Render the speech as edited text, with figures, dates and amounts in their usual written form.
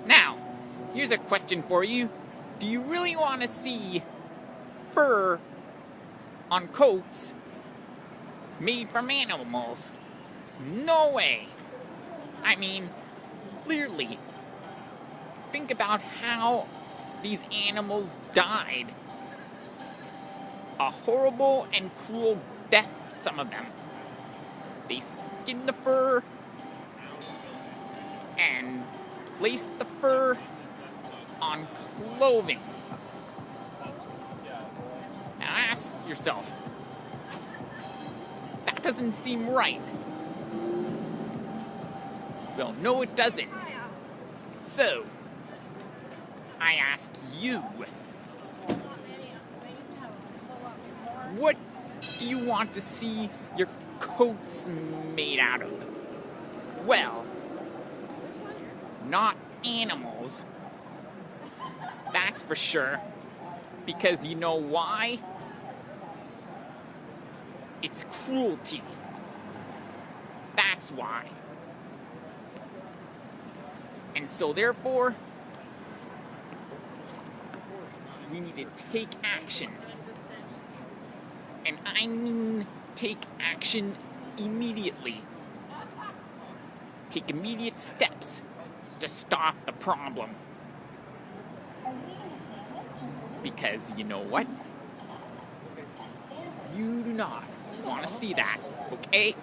Now, here's a question for you. Do you really want to see fur on coats made from animals? No way. I mean, clearly, think about how these animals died. A horrible and cruel death, some of them. They skinned the fur and placed the fur on clothing. Now ask yourself, that doesn't seem right. Well, no, it doesn't. So, I ask you, what do you want to see your coats made out of? Well, not animals. That's for sure. Because you know why? It's cruelty. That's why. And so therefore, we need to take action. And I mean take action immediately. Take immediate steps to stop the problem. Because you know what? You do not want to see that, okay?